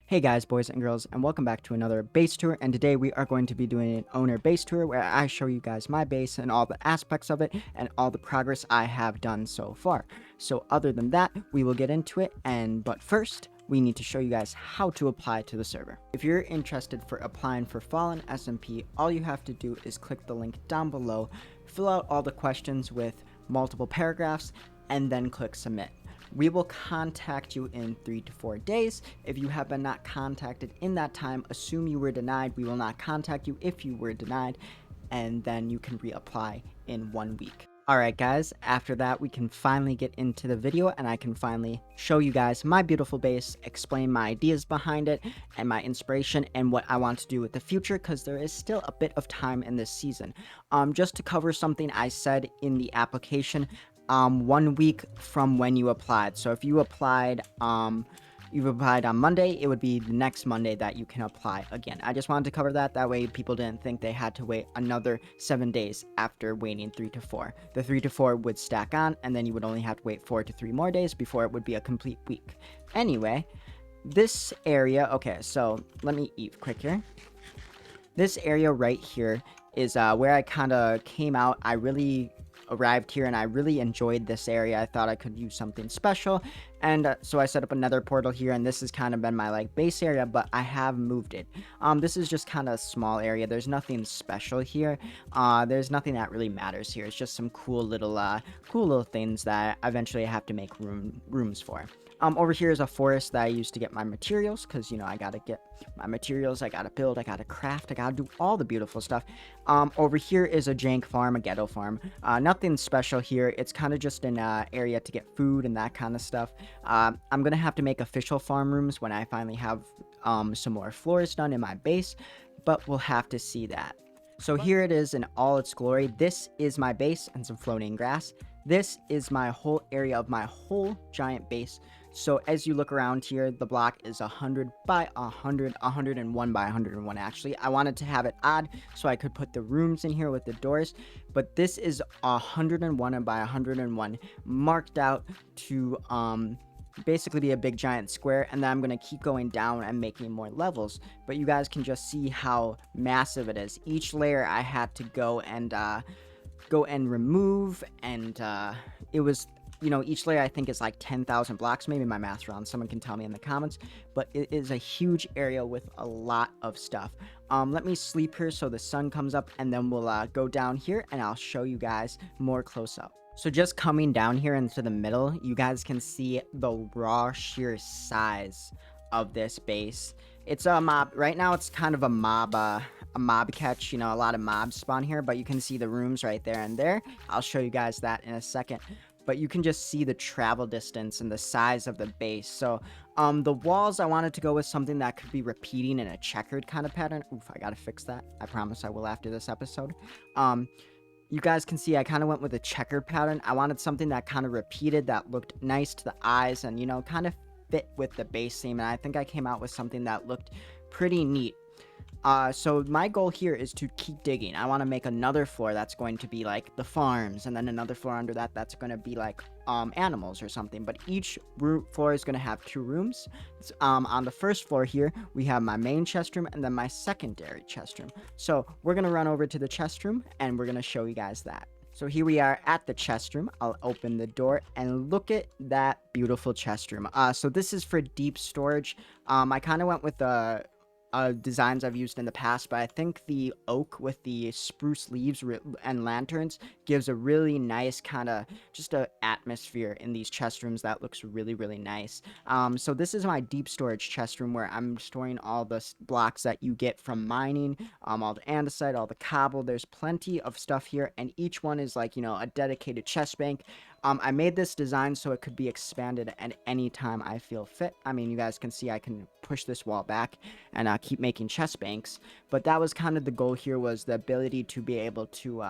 Hey guys, boys and girls, and welcome back to another base tour. And today we are going to be doing an owner base tour where I show you guys my base and all the aspects of it and all the progress I have done so far. So other than that, we will get into it. But first, we need to show you guys how to apply to the server. If you're interested for applying for Fallen SMP, all you have to do is click the link down below, fill out all the questions with multiple paragraphs, and then click submit. We will contact you in 3 to 4 days. If you have been not contacted in that time, assume you were denied. We will not contact you if you were denied, and then you can reapply in 1 week. Alright guys, after that we can finally get into the video and I can finally show you guys my beautiful base, explain my ideas behind it and my inspiration and what I want to do with the future, because there is still a bit of time in this season. Just to cover something I said in the application, 1 week from when you applied. So if you applied on Monday, it would be the next Monday that you can apply again. I just wanted to cover that way people didn't think they had to wait another 7 days after waiting 3 to 4. The 3 to 4 would stack on, and then you would only have to wait 4 to 3 more days before it would be a complete week. Anyway, this area, okay, so let me eat quick here. This area right here is where I kind of came out. I really arrived here and I really enjoyed this area. I thought I could use something special, and so I set up another portal here, and this has kind of been my base area, but I have moved it. This is just kind of a small area. There's nothing special here. There's nothing that really matters here. It's just some cool little things that eventually I have to make rooms for. Over here is a forest that I used to get my materials, because, I gotta get my materials, I gotta build, I gotta craft, I gotta do all the beautiful stuff. Over here is a jank farm, a ghetto farm. Nothing special here. It's kind of just an area to get food and that kind of stuff. I'm gonna have to make official farm rooms when I finally have some more floors done in my base, but we'll have to see that. So here it is in all its glory. This is my base and some floating grass. This is my whole area of my whole giant base. So as you look around here, the block is 100 by 100, 101 by 101 actually. I wanted to have it odd so I could put the rooms in here with the doors, but this is 101 by 101 marked out to basically be a big giant square, and then I'm going to keep going down and making more levels, but you guys can just see how massive it is. Each layer I had to go and remove, and it was, each layer I think is like 10,000 blocks. Maybe my math's wrong, someone can tell me in the comments, but it is a huge area with a lot of stuff. Let me sleep here so the sun comes up, and then we'll go down here and I'll show you guys more close up. So just coming down here into the middle, you guys can see the raw sheer size of this base. It's a mob. Right now it's kind of a mob catch. A lot of mobs spawn here, but you can see the rooms right there and there. I'll show you guys that in a second. But you can just see the travel distance and the size of the base. So the walls, I wanted to go with something that could be repeating in a checkered kind of pattern. Oof, I gotta fix that. I promise I will after this episode. You guys can see I kind of went with a checkered pattern. I wanted something that kind of repeated, that looked nice to the eyes, and kind of fit with the base theme, and I think I came out with something that looked pretty neat. So my goal here is to keep digging. I want to make another floor that's going to be like the farms, and then another floor under that that's going to be like animals or something. But each floor is going to have 2 rooms. On the first floor here, we have my main chest room and then my secondary chest room. So we're going to run over to the chest room and we're going to show you guys that. So here we are at the chest room. I'll open the door and look at that beautiful chest room. So this is for deep storage. I kind of went with the designs I've used in the past, but I think the oak with the spruce leaves and lanterns gives a really nice kind of just a atmosphere in these chest rooms that looks really, really nice. So this is my deep storage chest room where I'm storing all the blocks that you get from mining, all the andesite, all the cobble. There's plenty of stuff here, and each one is like, a dedicated chest bank. I made this design so it could be expanded at any time I feel fit. I mean, you guys can see I can push this wall back and keep making chest banks, but that was kind of the goal here, was the ability to be able to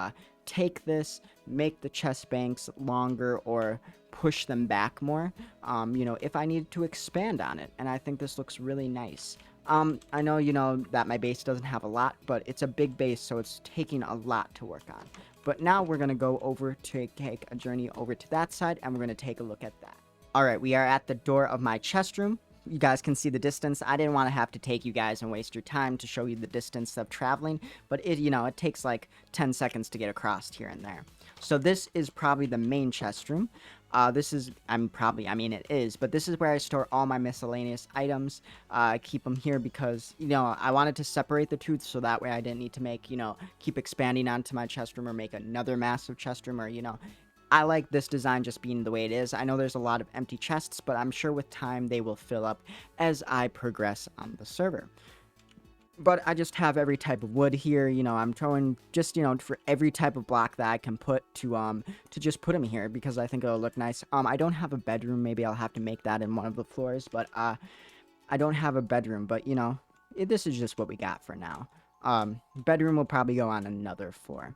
take this, make the chest banks longer or push them back more, if I needed to expand on it, and I think this looks really nice. I know, that my base doesn't have a lot, but it's a big base, so it's taking a lot to work on. But now we're going to go over to take a journey over to that side, and we're going to take a look at that. Alright, we are at the door of my chest room. you guys can see the distance. I didn't want to have to take you guys and waste your time to show you the distance of traveling, but it takes like 10 seconds to get across here and there. So this is probably the main chest room. This is, I mean it is, but this is where I store all my miscellaneous items. I keep them here because, I wanted to separate the two so that way I didn't need to make, keep expanding onto my chest room or make another massive chest room or, I like this design just being the way it is. I know there's a lot of empty chests, but I'm sure with time they will fill up as I progress on the server. But I just have every type of wood here. I'm throwing just, for every type of block that I can put to just put them here because I think it'll look nice. I don't have a bedroom. Maybe I'll have to make that in one of the floors, but I don't have a bedroom, but this is just what we got for now. Bedroom will probably go on another floor.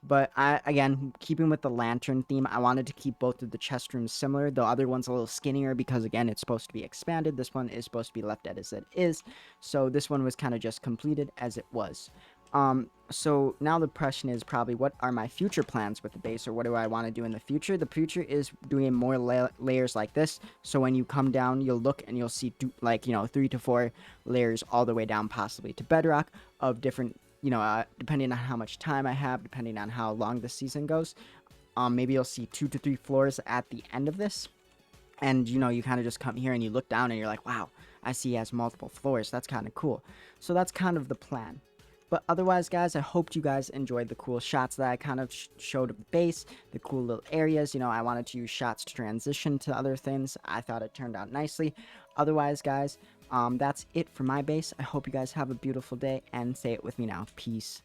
But again, keeping with the lantern theme, I wanted to keep both of the chest rooms similar. The other one's a little skinnier because, again, it's supposed to be expanded. This one is supposed to be left as it is. So this one was kind of just completed as it was. So now the question is probably, what are my future plans with the base, or what do I want to do in the future? The future is doing more layers like this. So when you come down, you'll look and you'll see 3 to 4 layers all the way down, possibly to bedrock, of different, depending on how much time I have, depending on how long the season goes. Maybe you'll see 2 to 3 floors at the end of this. And, you kind of just come here and you look down and you're like, wow, I see he has multiple floors. That's kind of cool. So that's kind of the plan. But otherwise, guys, I hoped you guys enjoyed the cool shots that I kind of showed of the base, the cool little areas. I wanted to use shots to transition to other things. I thought it turned out nicely. Otherwise, guys, that's it for my base. I hope you guys have a beautiful day, and say it with me now. Peace